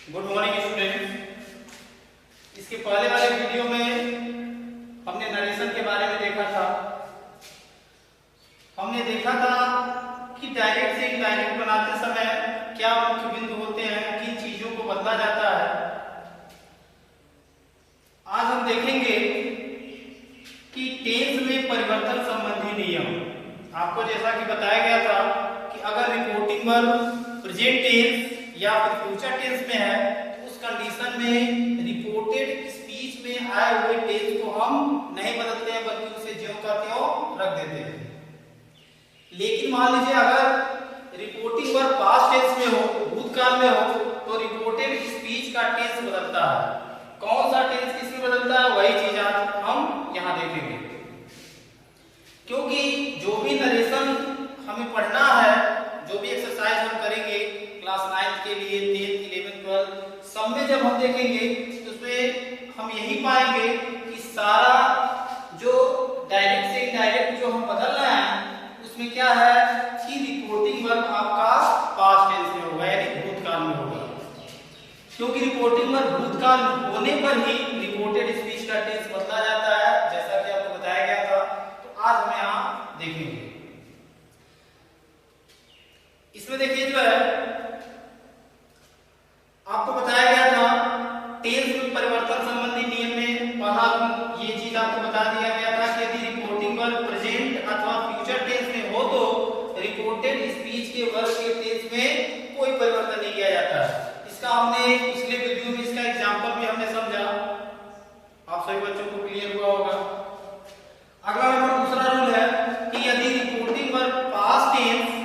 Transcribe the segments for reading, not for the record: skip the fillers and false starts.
Good morning students. इसके पहले वाले वीडियो में हमने नरेशन के बारे में देखा था। हमने देखा था कि डायरेक्ट से इनडायरेक्ट बनाते समय क्या मुख्य बिंदु होते हैं, किन चीजों को बदला जाता है। आज हम देखेंगे कि टेंस में परिवर्तन संबंधी नियम। आपको जैसा कि बताया गया था कि अगर रिपोर्टिंग वर्ब प्रेजेंट टेंस या फिर फ्यूचर टेंस में है तो उस कंडीशन में रिपोर्टेड स्पीच में आए हुए टेंस को हम नहीं बदलते हैं, बल्कि उसे ज्यों का त्यों रख देते हैं। लेकिन मान लीजिए अगर रिपोर्टिंग वर्ब पास्ट टेंस में हो, भूतकाल में हो, तो रिपोर्टेड स्पीच का टेंस बदलता है। कौन सा टेंस किसमें बदलता है, वही चीज आज हम यहां देखेंगे। क्योंकि जो भी नरेशन हमें पढ़ना है, जो भी एक्सरसाइज हम करेंगे क्लास 9 के लिए, 10, 11, 12 सब में जब हम देखेंगे तो उसमें हम यही पाएंगे कि सारा जो डायरेक्ट से इनडायरेक्ट जो हम बदल रहे हैं उसमें क्या है कि रिपोर्टिंग वर्ब आपका पास्ट टेंस में होगा, यानी भूतकाल में होगा। क्योंकि रिपोर्टिंग वर्ब भूतकाल होने पर ही रिपोर्टेड स्पीच का टेंस बदला जाता है, जैसा कि आपको बताया गया था। तो आज हम यहाँ देखेंगे। इसमें देखिए जो है आपको बताया गया था टेंस में परिवर्तन संबंधी नियम में पहला ये चीज आपको बता दिया गया था कि यदि रिपोर्टिंग वर्ब प्रेजेंट अथवा फ्यूचर टेंस में हो तो रिपोर्टेड स्पीच के वर्ब के टेंस में कोई परिवर्तन नहीं किया जाता है। इसका हमने पिछले वीडियो में इसका एग्जांपल भी हमने समझा, आप सभी बच्चों को क्लियर हुआ होगा। अगला नंबर दूसरा रूल है कि यदि रिपोर्टिंग वर्ब पास्ट टेंस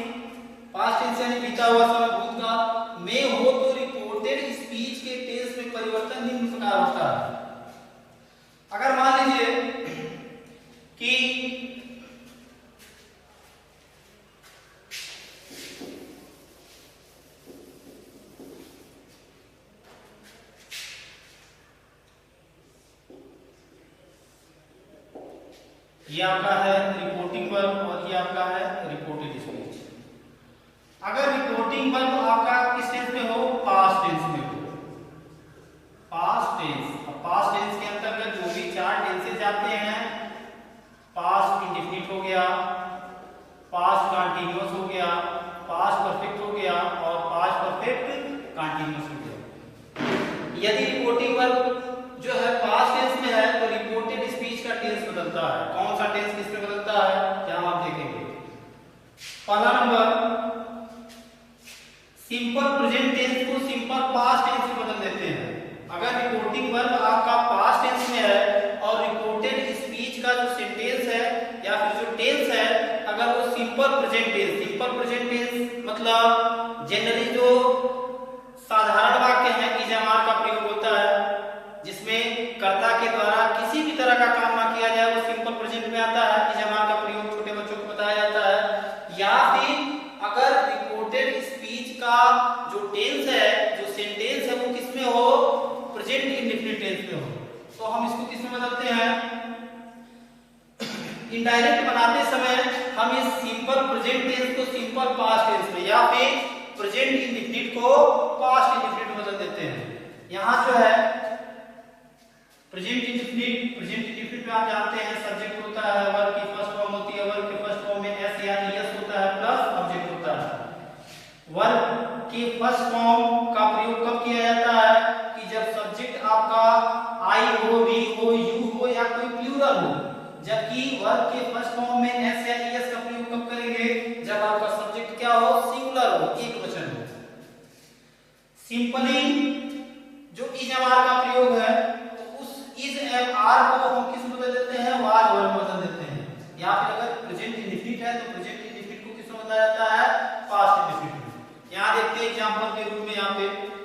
यानी बीता हुआ समय भूतकाल में हो तो रिपोर्टेड स्पीच के टेंस में परिवर्तन निम्न प्रकार होता है। अगर मान लीजिए कि ये आपका है रिपोर्टिंग वर्ब और ये आपका है रिपोर्टेड स्पीच। अगर रिपोर्टिंग वर्ब आपका किस टेंस में हो, पास्ट टेंस में हो, पास्ट टेंस। अब पास्ट टेंस के अंतर्गत जो भी चार टेंसेज आते हैं, पास्ट इंडेफिनिट हो गया, पास्ट कंटीन्यूअस हो गया, पास्ट परफेक्ट हो गया और पास्ट परफेक्ट कंटीन्यूअस हो गया। यदि रिपोर्टिंग वर्ब जो है पास्ट टेंस में है तो रिपोर्टेड स्पीच का टेंस बदलता है। कौन सा टेंस किसमें बदलता है, क्या आप देखेंगे। पहला नंबर सिंपल प्रेजेंट टेंस को सिंपल पास्ट टेंस में बदल देते हैं। अगर रिपोर्टिंग वर्ब आपका पास्ट टेंस में है और रिपोर्टेड स्पीच का जो सेंटेंस है या फिर जो टेंस है अगर वो सिंपल प्रेजेंट टेंस मतलब जनरली जो साधारण वाक्य है इजमार का प्रयोग होता है, जिसमें कर्ता के द्वारा किसी भी तरह का काम ना किया जाए, वो सिंपल प्रेजेंट में आता है। इजमार का प्रयोग छोटे बच्चों को बताया जाता है। या फिर अगर रिपोर्टेड स्पीच का जो टेंस है, जो सेंटेंस है, वो किसमें हो, प्रेजेंट इंडेफिनिट टेंस में हो, तो हम इसको किसमें बदलते हैं, इनडायरेक्ट बनाते समय हम इस सिंपल प्रेजेंट टेंस को सिंपल पास्ट टेंस में या फिर प्रेजेंट इंडेफिनिट को पास्ट इंडेफिनिट में बदल देते हैं। यहां जो है प्रेजेंट इंडेफिनिट में आप जानते हैं सब्जेक्ट होता है, वर्ब की फर्स्ट फॉर्म होती है, वर्ब की फर्स्ट फॉर्म में एस यानी यस होता है प्लस ऑब्जेक्ट होता है। वर्ब की फर्स्ट फॉर्म का प्रयोग कब किया जाता है कि जब सब्जेक्ट आपका आई हो, वी हो, यू हो या कोई प्लूरल हो। जबकि वर्ब के फर्स्ट फॉर्म में एस या एस का प्रयोग कब करेंगे, जब आपका सब्जेक्ट क्या हो, सिंगुलर हो, एक वचन हो। सिंपली जो इजमार का प्रयोग है तो उस इज एम आर को हम किस में बदल देते हैं, वाज वर्ब में बदल देते हैं। या फिर अगर प्रेजेंट इंडेफिनिट है तो प्रेजेंट इंडेफिनिट को किस में बदला जाता है, पास्ट इंडेफिनिट में। यहां देखते हैं एग्जांपल के रूप में, यहां पे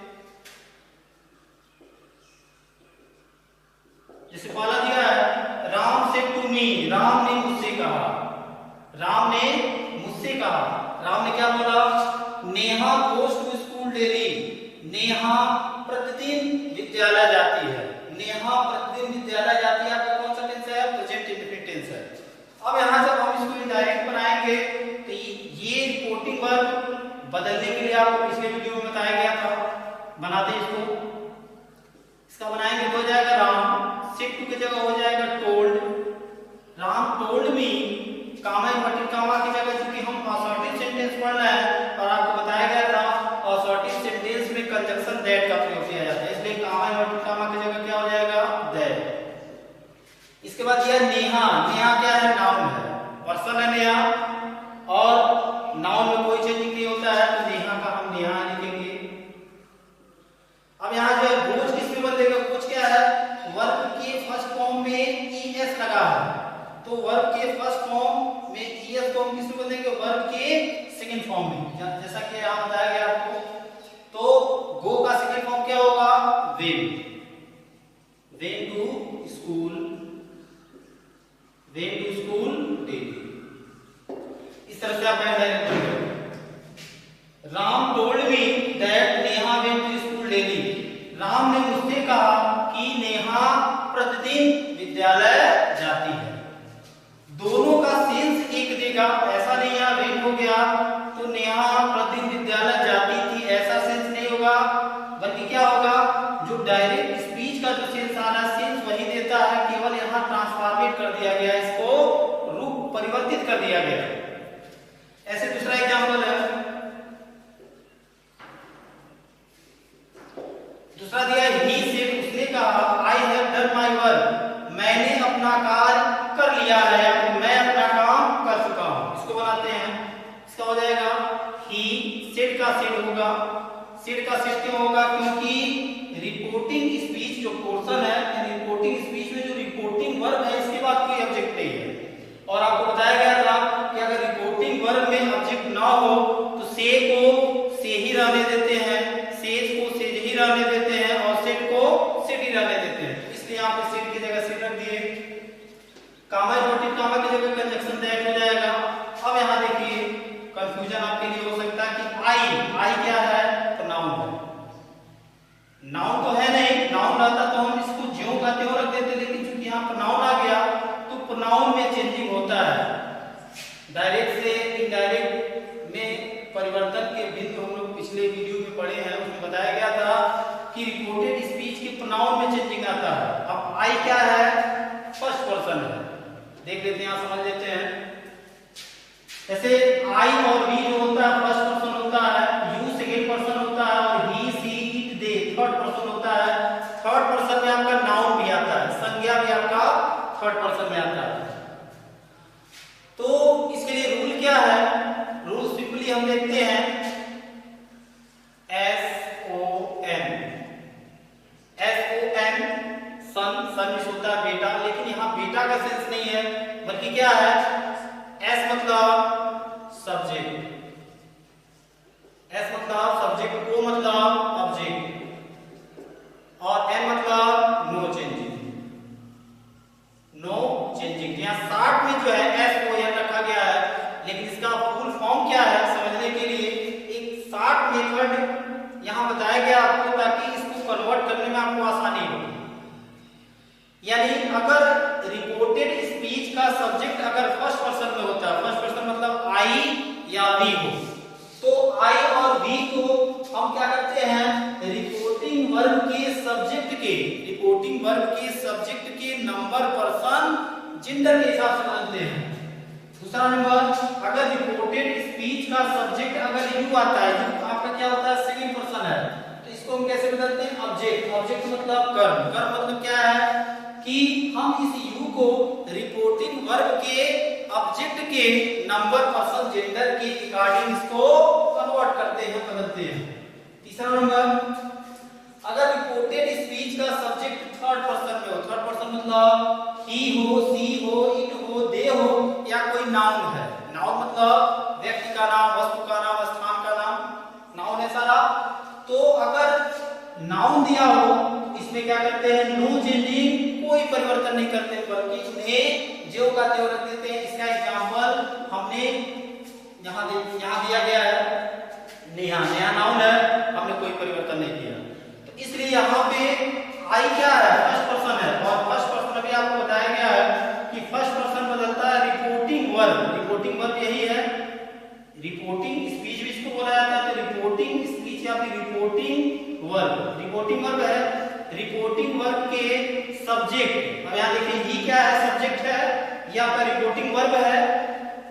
जैसे पहला दिया है राम से टू मी, राम ने मुझसे कहा, राम ने मुझसे कहा। राम ने क्या बोला, Neha goes to school daily, Neha प्रतिदिन विद्यालय जाती है। नेहा प्रतिदिन विद्यालय जाती है आपका कौन सा टेंस है, प्रेजेंट इंडेफिनिट टेंस है। अब यहां जब हम इसको इनडायरेक्ट बनाएंगे तो ये रिपोर्टिंग वर्ब बदलने के लिए आपको पिछले वीडियो में बताया गया था। बनाते हैं इसको। इसका बनाएंगे तो हो जाएगा राम, सेड टू की जगह हो जाएगा टोल्ड। राम टोल्ड मी, कामा इन्वर्टेड कामा की जगह, चूंकि हम असर्टिव सेंटेंस पढ़ रहे हैं और आपको बताया गया था असर्टिव सेंटेंस में कंजंक्शन दैट का प्रयोग किया जाता है, इसलिए कामा इन्वर्टेड कामा की जगह क्या हो जाएगा दैट। इसके बाद यह नेहा, नेहा क्या है नाउन है, पर्सन है नेहा, और नाउन में कोई चेंजिंग नहीं होता है तो नेहा का हम नेहा लिखेंगे। अब यहाँ जो है भोज किसमें बदलेगा, भोज क्या है, वर्ब के फर्स्ट फॉर्म में ईएस लगा है, तो वर्ब के फर्स्ट फॉर्म में ईएस को हम किसमें बदलेंगे, वर्ब के सेकंड फॉर्म में, जैसा कि यहाँ बताया गया आपको। तो गो का सेकंड फॉर्म क्या होगा, went, went to school, went to school daily. इस तरह से आप Ram told me that Neha went to school daily, Ram ने मुझसे कहा कि नेहा प्रतिदिन विद्यालय जाती है। दोनों का सेंस एक देगा, ऐसा नहीं है वेंट हो गया तो नेहा प्रतिदिन विद्यालय जाती थी, ऐसा सेंस नहीं होगा, बल्कि क्या होगा, जो डायरेक्ट स्पीच का जो सेंस आ रहा है सेंस वही देता है, केवल यहाँ ट्रांसफॉर्मेट कर दिया गया, इसको रूप परिवर्तित कर दिया गया। ऐसे दूसरा एग्जांपल है, दूसरा दिया ही सेड, उसने कहा I have done my work, मैंने अपना कार्य कर लिया है, मैं अपना काम कर चुका हूं। इसको बनाते हैं, इसका हो जाएगा ही सेड का सेड होगा, सेड का सेड क्यों होगा, क्योंकि रिपोर्टिंग स्पीच जो पोर्शन है, रिपोर्टिंग स्पीच में जो रिपोर्टिंग वर्ब है इसके बाद कोई ऑब्जेक्ट नहीं है, और आपको बताया गया था कि अगर रिपोर्टिंग वर्ब में ऑब्जेक्ट ना हो तो से को से ही रहने देते हैं, सेज को सेज ही रहने देते हैं, और सेड को सेड ही रहने देते हैं, इसलिए यहाँ पे सेड की जगह सेड रख दिए। कामा इन्वर्टेड कामा की जगह कंजंक्शन दैट हो जाएगा। अब यहाँ देखिए कंफ्यूजन आपके लिए हो सकता है कि आई क्या है, तो नाउन है, नाउन तो है नहीं, नाउन रहता तो हम इसको ज्यों का त्यों रख देते, लेकिन चूंकि यहाँ पर नाउन आ गया तो प्रोनाउन में चेंजिंग होता है, डायरेक्ट से इनडायरेक्ट में परिवर्तन के बिंदु हम लोग पिछले वीडियो में पढ़े हैं, उसमें बताया गया था कि रिपोर्टेड स्पीच के प्रोनाउन में चेंजिंग आता है। अब आई क्या है, फर्स्ट पर्सन है, देख लेते हैं, यहाँ समझ लेते हैं। जैसे आई और वी जो होता है फर्स्ट पर्सन होता है, यू सेकंड पर्सन होता है, और he she it they third person होता है। थर्ड पर्सन में आपका नाउन भी आता है, संज्ञा भी आपका थर्ड पर्सन में आता है। तो इसके लिए रूल क्या है, रूल सिंपली हम देखते हैं सन, सन होता है बेटा, लेकिन यहाँ बेटा का सेंस नहीं है, बल्कि क्या है, एस मतलब सब्जेक्ट, एस मतलब सब्जेक्ट, को मतलब ऑब्जेक्ट, और एन मतलब नो चेंजिंग, नो चेंजिंग। यहाँ 60 में जो है एस को यहाँ रखा गया है, लेकिन इसका फुल फॉर्म क्या है समझने के लिए एक 60 मेथड यहाँ बताया गया आपको, ताकि इसको कन्वर्ट करने में आपको आसानी हो। यानी अगर रिपोर्टेड स्पीच का सब्जेक्ट अगर फर्स्ट पर्सन में होता है, फर्स्ट पर्सन मतलब आई या वी हो, तो आई और वी को हम क्या करते हैं, रिपोर्टिंग वर्ब के सब्जेक्ट के, रिपोर्टिंग वर्ब के सब्जेक्ट के नंबर पर्सन जेंडर के हिसाब से बदलते हैं। दूसरा नंबर, अगर रिपोर्टेड स्पीच का सब्जेक्ट अगर यू आता है, यू आपका क्या होता है, सेकंड पर्सन है, तो इसको हम कैसे बदलते हैं, ऑब्जेक्ट, ऑब्जेक्ट मतलब कर्म, कर्म मतलब क्या है कि हम इस यू को रिपोर्टिंग वर्ब के ऑब्जेक्ट के नंबर पर्सन जेंडर के अकॉर्डिंग इसको कन्वर्ट करते हैं, बदलते हैं। तीसरा नंबर, अगर रिपोर्टेड स्पीच का सब्जेक्ट थर्ड पर्सन में हो, थर्ड पर्सन मतलब ही हो, सी हो, इट हो, दे हो, या कोई नाउन है, नाउन मतलब व्यक्ति का नाम, वस्तु का नाम, स्थान का नाम, नाउन है सारा। तो अगर नाउन दिया हो इसमें क्या करते हैं, नो चेंजिंग, कोई परिवर्तन नहीं करते, बल्कि उन्हें ज्यों का त्यों रख देते हैं। इसका एग्जांपल हमने यहाँ दिया गया है, नेहा, नेहा नाउन है, हमने कोई परिवर्तन नहीं किया, तो इसलिए यहाँ पे आई क्या है, फर्स्ट पर्सन है, और फर्स्ट पर्सन अभी आपको बताया गया है कि फर्स्ट पर्सन बदलता है रिपोर्टिंग वर्ब, रिपोर्टिंग वर्ब यही है, रिपोर्टिंग स्पीच भी इसको बोला जाता है, तो रिपोर्टिंग स्पीच या फिर reporting reporting verb. Reporting verb है, रिपोर्टिंग वर्ब के सब्जेक्ट, अब यहाँ देखिए ही क्या है, सब्जेक्ट है, ये आपका रिपोर्टिंग वर्ब है,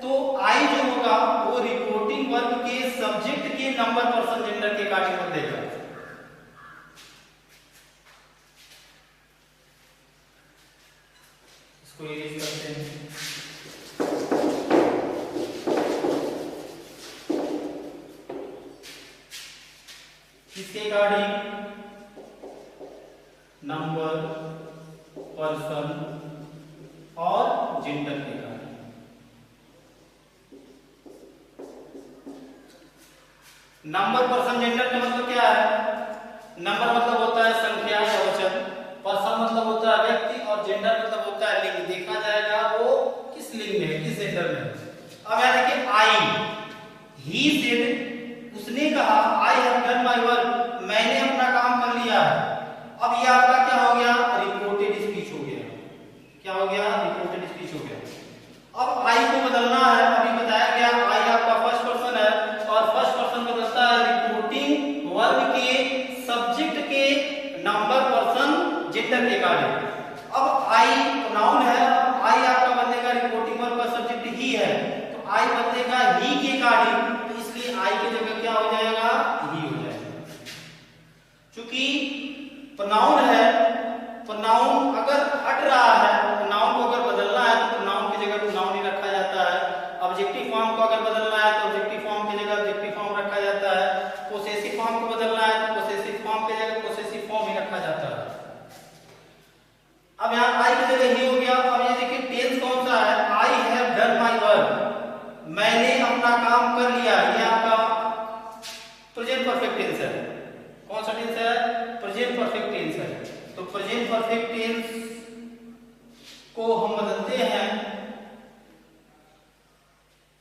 तो आई जो होगा वो रिपोर्टिंग वर्ब के सब्जेक्ट के नंबर पर्सन जेंडर के अकॉर्डिंग बदलेगा। इसको इरेज करते हैं। किसके अकॉर्डिंग? नंबर पर्सन और जेंडर के अकॉर्डिंग। नंबर पर्सन जेंडर का मतलब क्या है? नंबर मतलब होता है संख्या या वचन, पर्सन मतलब होता है व्यक्ति, और जेंडर मतलब होता है लिंग। देखा जाएगा वो किस लिंग में है, किस जेंडर में है। अब यहाँ देखिए आई, ही सेड, उसने कहा I have done my work, मैंने अपना काम कर लिया है। अब ये आपका क्या हो गया? रिपोर्टेड स्पीच हो गया। क्या हो गया? रिपोर्टेड स्पीच हो गया। अब आई को बदलना है, अभी बताया गया आई आपका फर्स्ट पर्सन है, और फर्स्ट पर्सन बदलता है रिपोर्टिंग वर्ब के सब्जेक्ट के नंबर पर्सन जेंडर के अकॉर्डिंग। अब आई नाउन है, आई आपका बदलेगा रिपोर्टिंग वर्ब का सब्जेक्ट ही है, तो आई बदलेगा ही के अकॉर्डिंग, तो इसलिए आई की जगह क्या हो जाएगा? ही हो जाएगा। क्योंकि प्रोनाउन है, प्रोनाउन अगर हट रहा है, प्रोनाउन को अगर बदलना है तो प्रोनाउन की जगह प्रोनाउन ही रखा जाता है। ऑब्जेक्टिव फॉर्म को अगर बदलना है तो ऑब्जेक्टिव फॉर्म की जगह ऑब्जेक्टिव फॉर्म रखा जाता है। पोसेसिव फॉर्म को बदलना है तो पोसेसिव फॉर्म की जगह पोसेसिव फॉर्म ही रखा जाता है। अब यहाँ आई की जगह ही हो गया। अब ये देखिए टेंस कौन सा है? I have done my work, मैंने अपना काम कर लिया। ये आपका प्रेजेंट परफेक्ट टेंस है। कौन सा टेंस है? प्रेजेंट परफेक्ट टेंस है। तो प्रेजेंट परफेक्ट टेंस को हम बदलते हैं,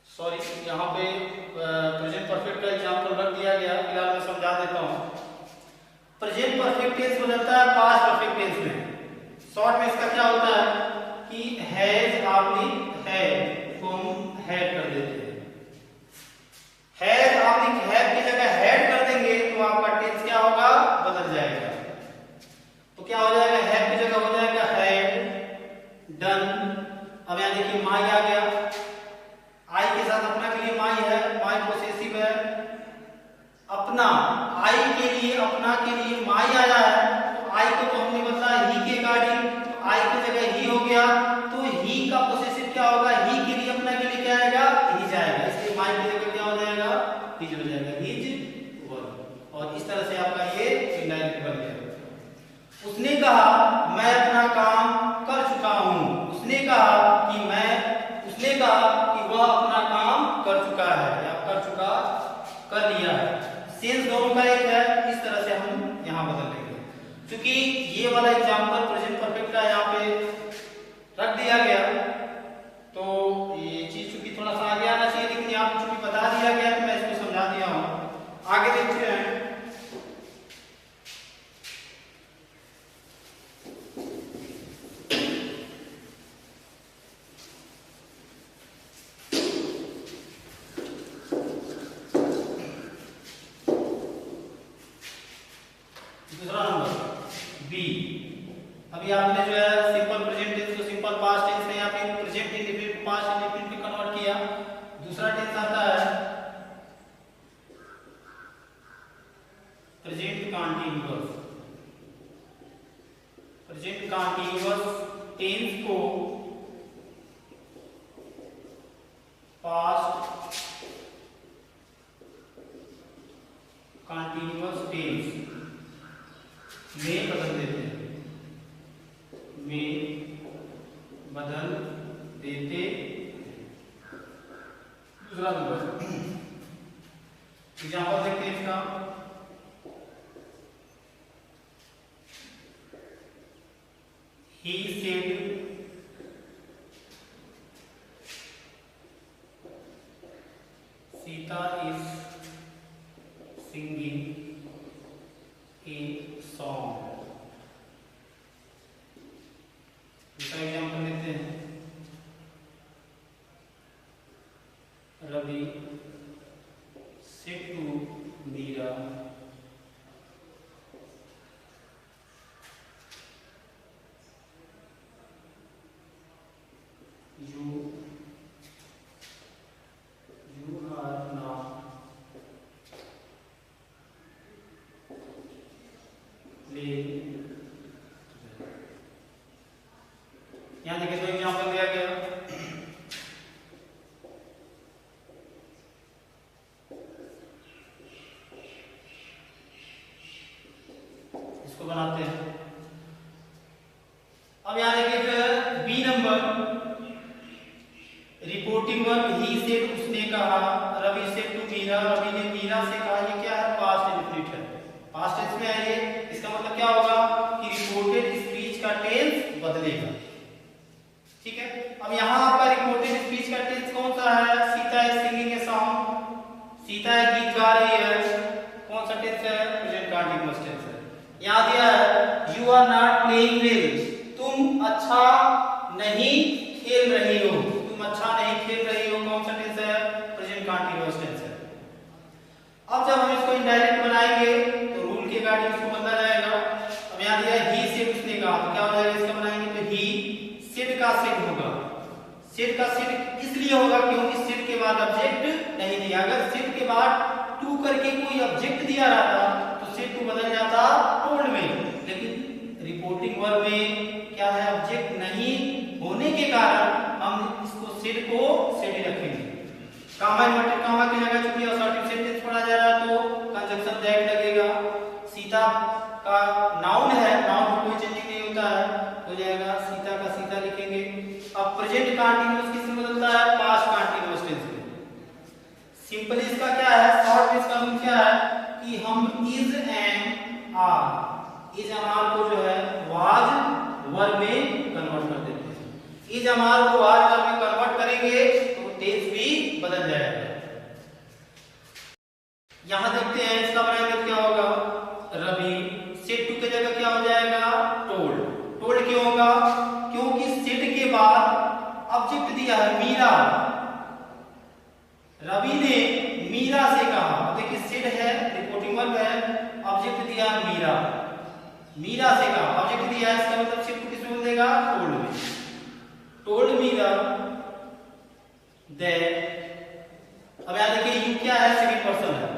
सॉरी यहाँ पे प्रेजेंट परफेक्ट का एग्जांपल रख दिया गया, फिलहाल मैं समझा देता हूँ। प्रेजेंट परफेक्ट टेंस बदलता है पास्ट परफेक्ट टेंस में। शॉर्ट में इसका क्या होता है कि हैज ऑब्लिक हैड को हम हैड कर देते हैं। हैज ऑब्लिक हैड की जगह हैड कर देंगे तो आपका टेंस क्या होगा? बदल जाएगा। तो क्या हो जाएगा? हैड की जगह हो जाएगा हैड डन। अब यहाँ देखिए माई आ गया, आई के साथ अपना के लिए माई है, माई पोसेसिव है। अपना, आई के लिए, अपना के लिए माई आया है, तो आई को तो हमने बदला ही के अकॉर्डिंग, तो आई की जगह ही हो गया, तो ही का पोसेसिव क्या होगा? ही के लिए, अपना के लिए क्या आएगा? ही जाएगा, इसलिए माई की जगह क्या हो जाएगा? हिज हो जाएगा, हिज वर्क। और इस तरह से आपका ये इनडायरेक्ट बन गया। उसने कहा मैं अपना काम कर चुका हूं। उसने कहा कि उसने कहा कि वह अपना काम कर चुका है या कर लिया है। सेंस दोनों का एक है, इस तरह से हम यहाँ बदल लेंगे। क्योंकि ये वाला एग्जांपल प्रेजेंट परफेक्ट का यहाँ पे रख दिया गया, तो ये चीज चूंकि थोड़ा सा आगे आना चाहिए, लेकिन यहाँ पे चूंकि बता दिया गया तो मैं इसको समझा दिया हूँ। आगे देखते हैं। दूसरा नंबर बी। अभी आपने जो है सिंपल प्रेजेंट टेंस को सिंपल पास्ट टेंस में, यहाँ पे प्रेजेंट इंडेफिनिट को पास्ट इंडेफिनिट में कन्वर्ट किया। दूसरा टेंस आता है present continuous. Present continuous tense को पास्ट कंटीन्यूअस टेंस में बदल देते हैं, दूसरा नंबर एग्जांपल देखते हैं इसका। He said Sita is singing a song। दूसरा एग्जांपल लेते हैं। Ravi said to Meera यहाँ देखिए तो एग्जाम्पल दिया गया, इसको बनाते हैं। अब यहाँ देखिए बी नंबर, रिपोर्टिंग वर्क ही सेड, उसने कहा, रवि सेड टू मीरा, रवि ने मीरा से कहा। ये क्या है? पास्ट इंडेफिनिट है, पास्ट टेंस में है ये। इसका मतलब क्या होगा कि रिपोर्टेड स्पीच का टेंस बदलेगा। ठीक है, अब यहाँ आपका रिपोर्टेड स्पीच का टेंस कौन सा है? Sita is singing a song, Sita गीत गा रही है, कौन सा टेंस है? प्रेजेंट कंटीन्यूअस टेंस है। यहाँ दिया है you are not playing well, तुम अच्छा नहीं खेल रही हो, तुम अच्छा नहीं खेल रही हो, कौन सा टेंस है? प्रेजेंट कंटीन्यूअस टेंस है। अब जब हम इसको इनडायरेक्ट बनाएंगे तो रूल के अकॉर्डिंग इसको बदला जाएगा। अब यहाँ दिया ही सेड, उसने कहा, तो क्या हो जाएगा? इसका बनाएंगे तो ही सेड का सेड होगा। सेड का सेड इसलिए होगा क्योंकि सेड के बाद ऑब्जेक्ट नहीं दिया। अगर सेड के बाद टू करके कोई ऑब्जेक्ट दिया रहता तो सेड टू बदल जाता टोल्ड में, लेकिन रिपोर्टिंग वर्ब में क्या है? ऑब्जेक्ट नहीं होने के कारण हम इसको सेड को सेड ही रखेंगे। कामा इन्वर्टेड कामा की जगह चूंकि असर्टिव सेंटेंस पढ़ा जा रहा है तो कंजंक्शन दैट लगेगा। सीता का नाउन है, नाउन में कोई चेंजिंग नहीं होता है, हो जाएगा सीता का सीता लिखेंगे। अब प्रेजेंट कंटीन्यूअस किसमें बदलता है? पास्ट कंटीन्यूअस टेंस में। सिंपली इसका क्या है? शॉर्ट में इसका रूल क्या है कि हम is and are, is and are को जो है वाज वर्ब में कन्वर्ट कर देते हैं। इज एंड आर को वाज वर्ब में कन्वर्ट करेंगे तो टेंस भी बदल जाएगा। यहां देखते हैं इसका बनाएंगे तो क्या होगा? रवि सेड टू की जगह क्या हो जाएगा? टोल्ड। टोल्ड क्यों होगा? क्योंकि सेड के बाद ऑब्जेक्ट दिया है मीरा, रवि ने मीरा से कहा। देखिए सेड है, रिपोर्टिंग वर्ब है, ऑब्जेक्ट दिया मीरा, मीरा से कहा, ऑब्जेक्ट दिया है, इसका मतलब सेड टू किसमें बदलेगा? टोल्ड में। टोल्ड मीरा दैट, अब यहाँ देखिए यू क्या है? सेकंड पर्सन है,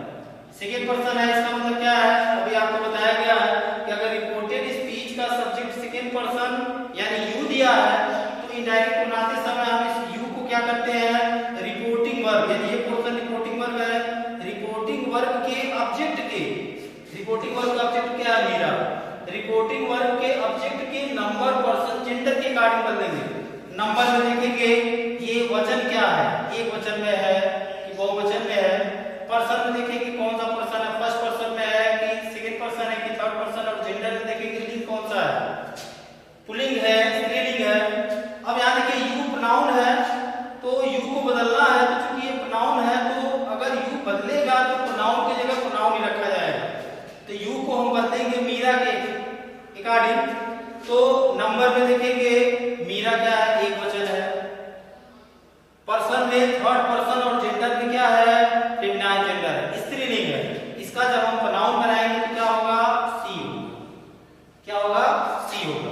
सेकंड पर्सन है, इसका मतलब क्या है? अभी आपको बताया गया है कि अगर रिपोर्टेड स्पीच का सब्जेक्ट सेकंड पर्सन यानी यू दिया है तो इनडायरेक्ट बनाते समय हम इस यू को क्या करते हैं? रिपोर्टिंग वर्ब, यानी ये पोर्शन रिपोर्टिंग वर्ब है, रिपोर्टिंग वर्ब के ऑब्जेक्ट के, रिपोर्टिंग वर्ब का ऑब्जेक्ट क्या है? मीरा, रिपोर्टिंग वर्ब के ऑब्जेक्ट के नंबर पर्सन जेंडर के अकॉर्डिंग बदलेंगे। नंबर में देखेंगे ये वचन क्या है? एक वचन में है कि बहुवचन में है। पर्सन में देखेंगे कौन सा पर्सन है, फर्स्ट पर्सन में है कि सेकंड पर्सन है कि थर्ड पर्सन, और जेंडर में देखेंगे लिंग कौन सा है, पुल्लिंग है स्त्रीलिंग है। अब यहाँ देखिए यू प्रोनाउन है तो यू को बदलना है, तो चूंकि ये प्रोनाउन है तो अगर यू बदलेगा तो प्रोनाउन की जगह प्रोनाउन ही रखा जाएगा। तो यू को हम बदलेंगे मीरा के अकॉर्डिंग। तो नंबर में देखेंगे मीरा क्या है? एक वचन है। पर्सन में थर्ड पर्सन, और जेंडर में क्या है? फेमिनाइन जेंडर है, स्त्रीलिंग है। इसका जब हम प्रोनाउन बनाएंगे तो क्या होगा? सी होगा। क्या होगा? सी होगा।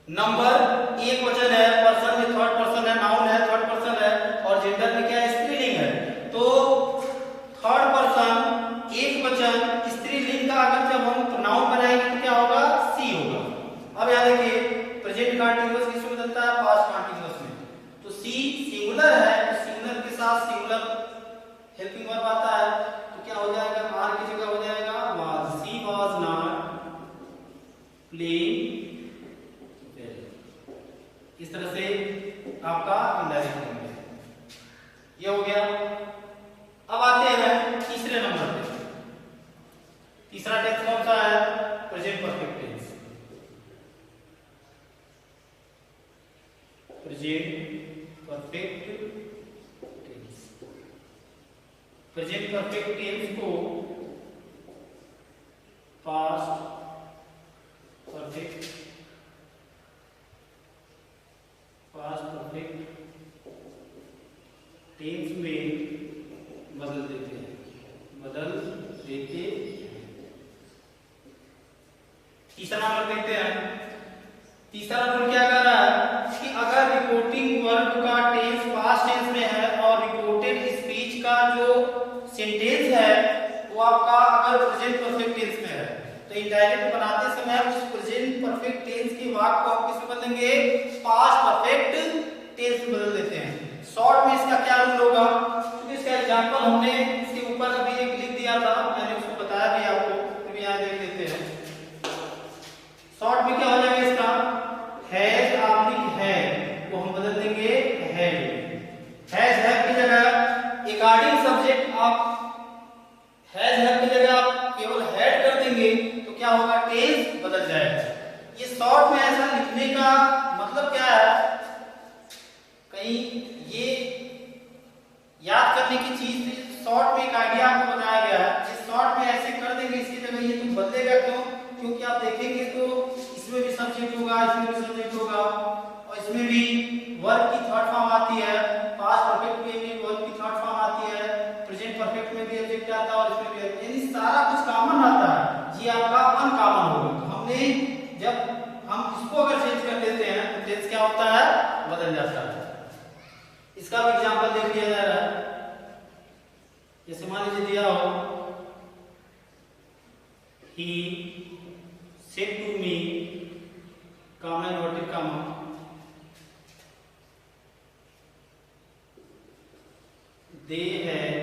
नंबर एक वचन है, पर्सन में थर्ड पर्सन है, नाउन है, थर्ड पर्सन है, और जेंडर में क्या है? स्त्रीलिंग है। तो थर्ड पर्सन एक वचन स्त्रीलिंग का अगर जब हम प्रोनाउन बनाएंगे तो क्या होगा? सी होगा। अब यहाँ देखिए प्रेजेंट कंटीन्यूअस किसमें बदलता है? पास्ट कंटीन्यूअस में। तो सी सिंगुलर है तो सिंगुलर के साथ सिंगुलर हेल्पिंग वर्ब आता है तो क्या हो जाएगा? आर की जगह हो जाएगा was. She was not playing well. इस तरह से आपका इनडायरेक्ट होंगे। ये हो गया। अब आते हैं तीसरे नंबर पे। तीसरा टेंस कौन सा है? Present perfect tense. Present perfect tense. Present perfect tense को past perfect, past perfect tense में बदल देते हैं, बदल देते हैं। तीसरा नंबर देखते हैं। तीसरा रूल क्या कर रहा है कि अगर रिपोर्टिंग वर्ब का टेंस पास्ट टेंस में है और रिपोर्टेड स्पीच का जो सेंटेंस है वो आपका अगर प्रेजेंट परफेक्ट टेंस में है तो इंडायरेक्ट बनाते समय हम उस प्रेजेंट परफेक्ट टेंस के वाक्य को हम किस में बदलेंगे, पास्ट परफेक्ट टेंस में बदल देते हैं। शॉर्ट में इसका क्या रूल होगा, क्योंकि इसका एग्जांपल हमने इसके ऊपर अभी एक लिख दिया था, मैंने उसको बताया भी आपको, फिर यहाँ देख लेते हैं। शॉर्ट में क्या हो जाएगा इसका, हैज आपकी है को हम बदल देंगे हैज है की जगह अकॉर्डिंग सब्जेक्ट आप हैज है की जगह आप केवल हैड कर देंगे तो क्या होगा, टेंस बदल जाएगा। ये शॉर्ट में ऐसा लिखने का मतलब क्या है, कहीं ये याद करने की चीज, शॉर्ट में एक आइडिया आपको बताया गया है। इस शॉर्ट में ऐसे कर देंगे इसकी जगह ये तो बदलेगा क्यों, क्योंकि आप देखेंगे तो इसमें भी सब्जेक्ट होगा, इसमें भी सब्जेक्ट होगा, और इसमें भी वर्ब की थर्ड फॉर्म आती है, पास्ट परफेक्ट में भी वर्ब की थर्ड फॉर्म आती है, प्रेजेंट परफेक्ट में भी ऑब्जेक्ट आता है और इसमें भी, यानी सारा कुछ कॉमन आता है, ये आपका अनकॉमन होगा। तो हमने जब हम इसको अगर चेंज कर लेते हैं तो टेंस क्या होता है, बदल जाता है। इसका भी एग्जांपल देख लिया जा रहा है, जैसे मान लीजिए दिया हो, he said to me, comma inverted comma, they have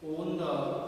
on the